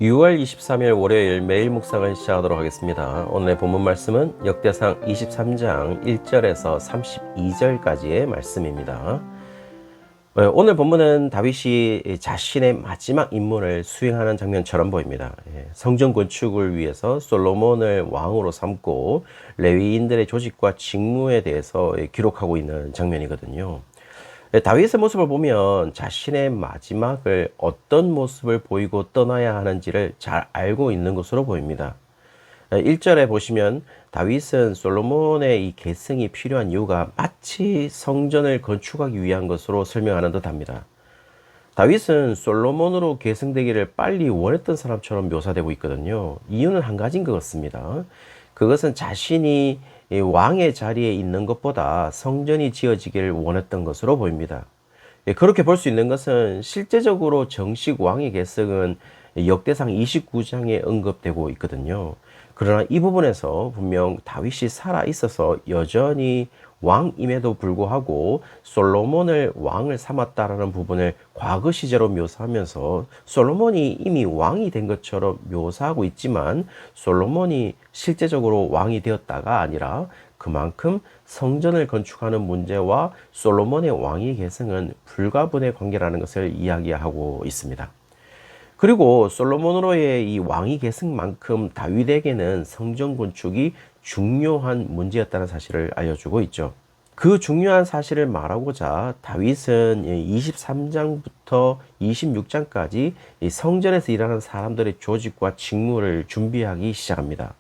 6월 23일 월요일 매일 묵상을 시작하도록 하겠습니다. 오늘의 본문 말씀은 역대상 23장 1절에서 32절까지의 말씀입니다. 오늘 본문은 다윗이 자신의 마지막 임무를 수행하는 장면처럼 보입니다. 성전 건축을 위해서 솔로몬을 왕으로 삼고 레위인들의 조직과 직무에 대해서 기록하고 있는 장면이거든요. 다윗의 모습을 보면 자신의 마지막을 어떤 모습을 보이고 떠나야 하는지를 잘 알고 있는 것으로 보입니다. 1절에 보시면 다윗은 솔로몬의 이 계승이 필요한 이유가 마치 성전을 건축하기 위한 것으로 설명하는 듯합니다. 다윗은 솔로몬으로 계승되기를 빨리 원했던 사람처럼 묘사되고 있거든요. 이유는 한 가지인 것 같습니다. 그것은 자신이 왕의 자리에 있는 것보다 성전이 지어지기를 원했던 것으로 보입니다. 그렇게 볼 수 있는 것은 실제적으로 정식 왕의 계승은 역대상 29장에 언급되고 있거든요. 그러나 이 부분에서 분명 다윗이 살아 있어서 여전히 왕임에도 불구하고 솔로몬을 왕을 삼았다라는 부분을 과거 시제로 묘사하면서 솔로몬이 이미 왕이 된 것처럼 묘사하고 있지만 솔로몬이 실제적으로 왕이 되었다가 아니라 그만큼 성전을 건축하는 문제와 솔로몬의 왕위 계승은 불가분의 관계라는 것을 이야기하고 있습니다. 그리고 솔로몬으로의 이 왕위 계승만큼 다윗에게는 성전 건축이 중요한 문제였다는 사실을 알려주고 있죠. 그 중요한 사실을 말하고자 다윗은 23장부터 26장까지 성전에서 일하는 사람들의 조직과 직무를 준비하기 시작합니다.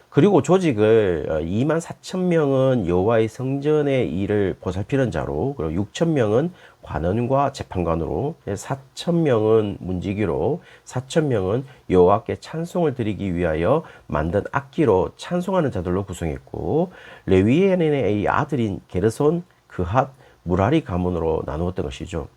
그리고 조직을 2만 4천 명은 여호와의 성전의 일을 보살피는 자로, 그리고 6천 명은 관원과 재판관으로, 4천 명은 문지기로, 4천 명은 여호와께 찬송을 드리기 위하여 만든 악기로 찬송하는 자들로 구성했고, 레위인의 아들인 게르손, 그핫, 무라리 가문으로 나누었던 것이죠.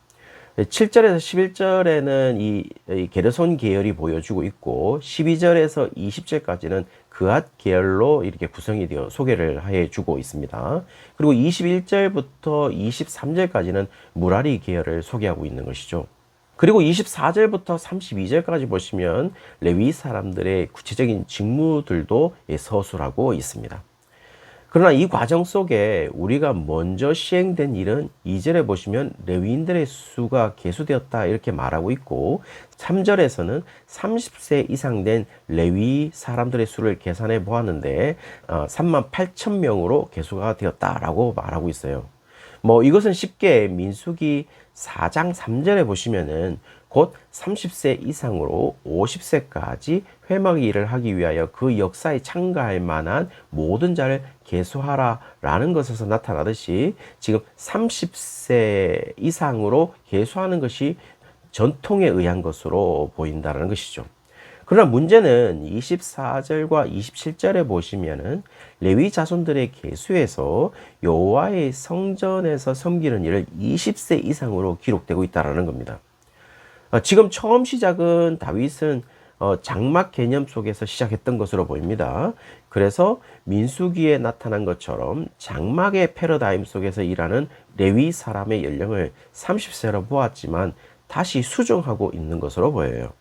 7절에서 11절에는 이 게르손 계열이 보여주고 있고 12절에서 20절까지는 그앗 계열로 이렇게 구성이 되어 소개를 해주고 있습니다. 그리고 21절부터 23절까지는 무라리 계열을 소개하고 있는 것이죠. 그리고 24절부터 32절까지 보시면 레위 사람들의 구체적인 직무들도 서술하고 있습니다. 그러나 이 과정 속에 우리가 먼저 시행된 일은 2절에 보시면 레위인들의 수가 계수되었다 이렇게 말하고 있고 3절에서는 30세 이상 된 레위 사람들의 수를 계산해 보았는데 3만 8천 명으로 계수가 되었다라고 말하고 있어요. 이것은 쉽게 민수기 4장 3절에 보시면은 곧 30세 이상으로 50세까지 회막 일을 하기 위하여 그 역사에 참가할 만한 모든 자를 계수하라 라는 것에서 나타나듯이 지금 30세 이상으로 계수하는 것이 전통에 의한 것으로 보인다는 것이죠. 그러나 문제는 24절과 27절에 보시면은 레위 자손들의 계수에서 여호와의 성전에서 섬기는 일을 20세 이상으로 기록되고 있다는 겁니다. 지금 처음 시작은 다윗은 장막 개념 속에서 시작했던 것으로 보입니다. 그래서 민수기에 나타난 것처럼 장막의 패러다임 속에서 일하는 레위 사람의 연령을 30세로 보았지만 다시 수정하고 있는 것으로 보여요.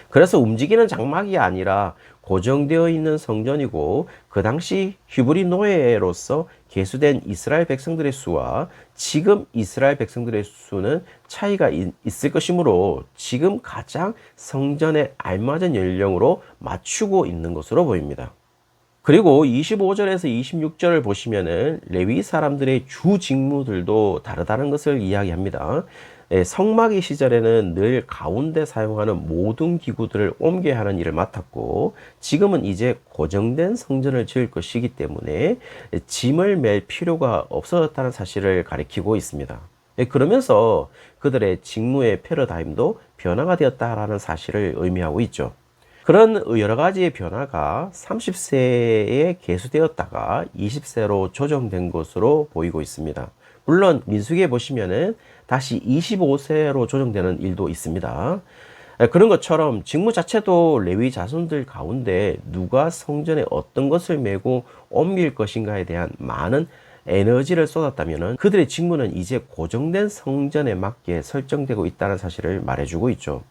그래서 움직이는 장막이 아니라 고정되어 있는 성전이고 그 당시 히브리 노예로서 계수된 이스라엘 백성들의 수와 지금 이스라엘 백성들의 수는 차이가 있을 것이므로 지금 가장 성전에 알맞은 연령으로 맞추고 있는 것으로 보입니다. 그리고 25절에서 26절을 보시면은 레위 사람들의 주 직무들도 다르다는 것을 이야기합니다. 성막의 시절에는 늘 가운데 사용하는 모든 기구들을 옮겨야 하는 일을 맡았고 지금은 이제 고정된 성전을 지을 것이기 때문에 짐을 맬 필요가 없어졌다는 사실을 가리키고 있습니다. 그러면서 그들의 직무의 패러다임도 변화가 되었다라는 사실을 의미하고 있죠. 그런 여러 가지의 변화가 30세에 계수되었다가 20세로 조정된 것으로 보이고 있습니다. 물론 민수기에 보시면은 다시 25세로 조정되는 일도 있습니다. 그런 것처럼 직무 자체도 레위 자손들 가운데 누가 성전에 어떤 것을 메고 옮길 것인가에 대한 많은 에너지를 쏟았다면 그들의 직무는 이제 고정된 성전에 맞게 설정되고 있다는 사실을 말해주고 있죠.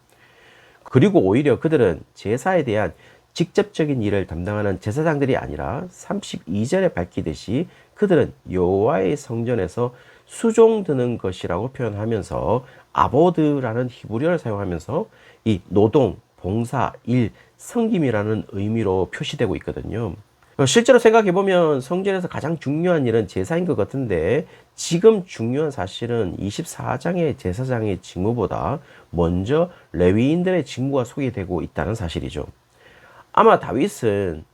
그리고 오히려 그들은 제사에 대한 직접적인 일을 담당하는 제사장들이 아니라 32절에 밝히듯이 그들은 여호와의 성전에서 수종 드는 것이라고 표현하면서 아보드라는 히브리어를 사용하면서 이 노동, 봉사, 일, 섬김이라는 의미로 표시되고 있거든요. 실제로 생각해보면 성전에서 가장 중요한 일은 제사인 것 같은데 지금 중요한 사실은 24장의 제사장의 직무보다 먼저 레위인들의 직무가 소개되고 있다는 사실이죠. 아마 다윗은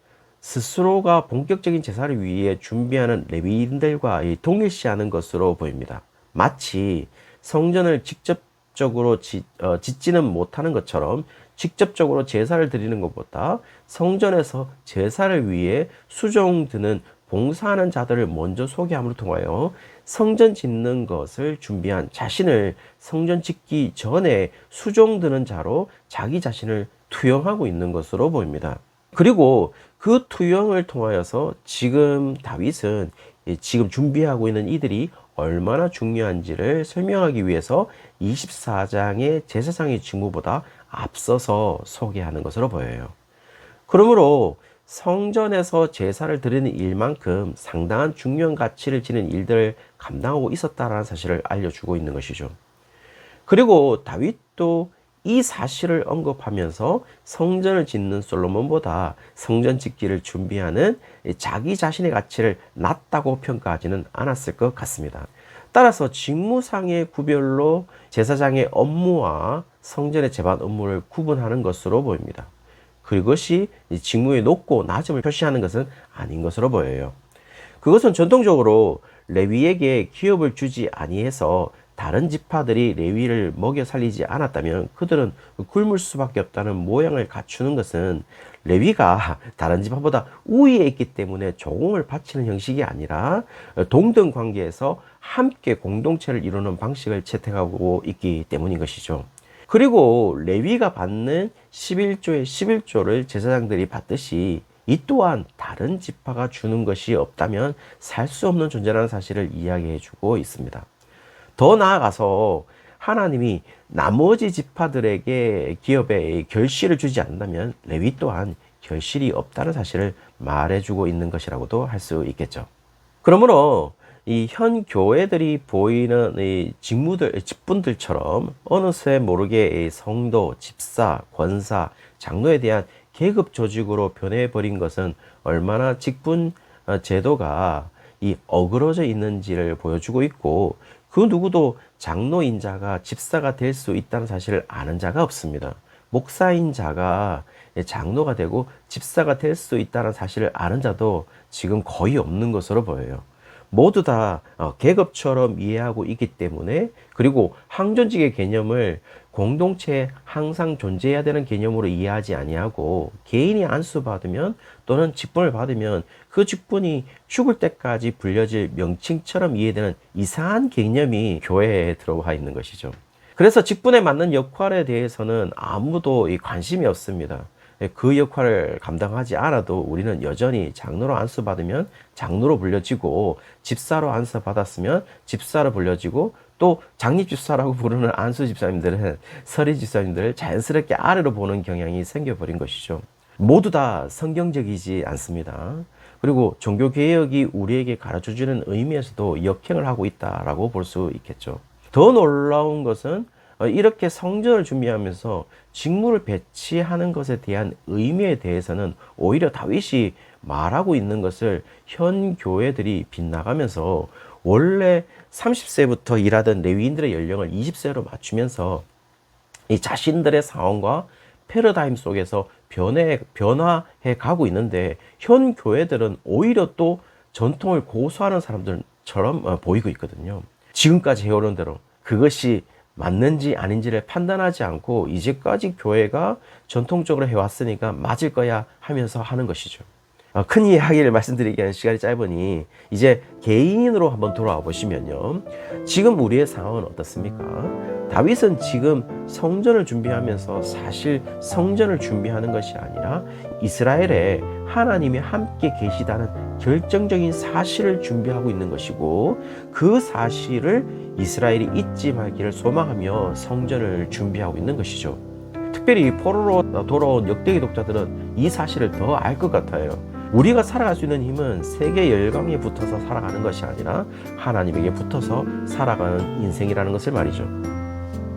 스스로가 본격적인 제사를 위해 준비하는 레위인들과 동일시하는 것으로 보입니다. 마치 성전을 직접적으로 짓지는 못하는 것처럼 직접적으로 제사를 드리는 것보다 성전에서 제사를 위해 수종 드는 봉사하는 자들을 먼저 소개함으로 통하여 성전 짓는 것을 준비한 자신을 성전 짓기 전에 수종 드는 자로 자기 자신을 투영하고 있는 것으로 보입니다. 그리고 그 투영을 통하여서 지금 다윗은 지금 준비하고 있는 이들이 얼마나 중요한지를 설명하기 위해서 24장의 제사장의 직무보다 앞서서 소개하는 것으로 보여요. 그러므로 성전에서 제사를 드리는 일만큼 상당한 중요한 가치를 지닌 일들을 감당하고 있었다는 사실을 알려주고 있는 것이죠. 그리고 다윗도 이 사실을 언급하면서 성전을 짓는 솔로몬보다 성전 짓기를 준비하는 자기 자신의 가치를 낮다고 평가하지는 않았을 것 같습니다. 따라서 직무상의 구별로 제사장의 업무와 성전의 제반 업무를 구분하는 것으로 보입니다. 그것이 직무의 높고 낮음을 표시하는 것은 아닌 것으로 보여요. 그것은 전통적으로 레위에게 기업을 주지 아니해서 다른 지파들이 레위를 먹여 살리지 않았다면 그들은 굶을 수밖에 없다는 모양을 갖추는 것은 레위가 다른 지파보다 우위에 있기 때문에 조공을 바치는 형식이 아니라 동등 관계에서 함께 공동체를 이루는 방식을 채택하고 있기 때문인 것이죠. 그리고 레위가 받는 11조의 11조를 제사장들이 받듯이 이 또한 다른 지파가 주는 것이 없다면 살 수 없는 존재라는 사실을 이야기해 주고 있습니다. 더 나아가서 하나님이 나머지 지파들에게 기업에 결실을 주지 않는다면 레위 또한 결실이 없다는 사실을 말해주고 있는 것이라고도 할 수 있겠죠. 그러므로 이 현 교회들이 보이는 이 직분들처럼 어느새 모르게 성도, 집사, 권사, 장로에 대한 계급 조직으로 변해버린 것은 얼마나 직분 제도가 이 어그러져 있는지를 보여주고 있고, 그 누구도 장로인 자가 집사가 될 수 있다는 사실을 아는 자가 없습니다. 목사인 자가 장로가 되고 집사가 될 수 있다는 사실을 아는 자도 지금 거의 없는 것으로 보여요. 모두 다 계급처럼 이해하고 있기 때문에, 그리고 항존직의 개념을 공동체에 항상 존재해야 되는 개념으로 이해하지 아니하고 개인이 안수받으면 또는 직분을 받으면 그 직분이 죽을 때까지 불려질 명칭처럼 이해되는 이상한 개념이 교회에 들어와 있는 것이죠. 그래서 직분에 맞는 역할에 대해서는 아무도 관심이 없습니다. 그 역할을 감당하지 않아도 우리는 여전히 장로로 안수받으면 장로로 불려지고, 집사로 안수받았으면 집사로 불려지고, 또 장립집사라고 부르는 안수 집사님들은 서리 집사님들을 자연스럽게 아래로 보는 경향이 생겨버린 것이죠. 모두 다 성경적이지 않습니다. 그리고 종교개혁이 우리에게 가르쳐주는 의미에서도 역행을 하고 있다라고 볼 수 있겠죠. 더 놀라운 것은 이렇게 성전을 준비하면서 직무를 배치하는 것에 대한 의미에 대해서는 오히려 다윗이 말하고 있는 것을 현 교회들이 빗나가면서 원래 30세부터 일하던 레위인들의 연령을 20세로 맞추면서 이 자신들의 상황과 패러다임 속에서 변화해 가고 있는데, 현 교회들은 오히려 또 전통을 고수하는 사람들처럼 보이고 있거든요. 지금까지 해오는 대로 그것이 맞는지 아닌지를 판단하지 않고 이제까지 교회가 전통적으로 해왔으니까 맞을 거야 하면서 하는 것이죠. 큰 이야기를 말씀드리기에는 시간이 짧으니 이제 개인으로 한번 돌아와 보시면요, 지금 우리의 상황은 어떻습니까? 다윗은 지금 성전을 준비하면서 사실 성전을 준비하는 것이 아니라 이스라엘에 하나님이 함께 계시다는 결정적인 사실을 준비하고 있는 것이고, 그 사실을 이스라엘이 잊지 말기를 소망하며 성전을 준비하고 있는 것이죠. 특별히 포로로 돌아온 역대기 독자들은 이 사실을 더 알 것 같아요. 우리가 살아갈 수 있는 힘은 세계 열강에 붙어서 살아가는 것이 아니라 하나님에게 붙어서 살아가는 인생이라는 것을 말이죠.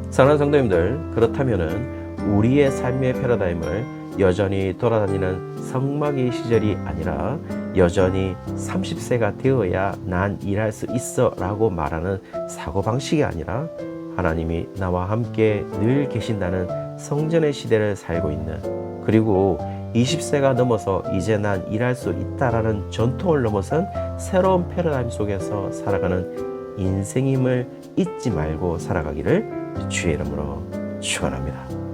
사랑하는 성도님들, 그렇다면은 우리의 삶의 패러다임을 여전히 돌아다니는 성마귀 시절이 아니라 여전히 30세가 되어야 난 일할 수 있어 라고 말하는 사고방식이 아니라 하나님이 나와 함께 늘 계신다는 성전의 시대를 살고 있는, 그리고 20세가 넘어서 이제 난 일할 수 있다라는 전통을 넘어선 새로운 패러다임 속에서 살아가는 인생임을 잊지 말고 살아가기를 주의 이름으로 축원합니다.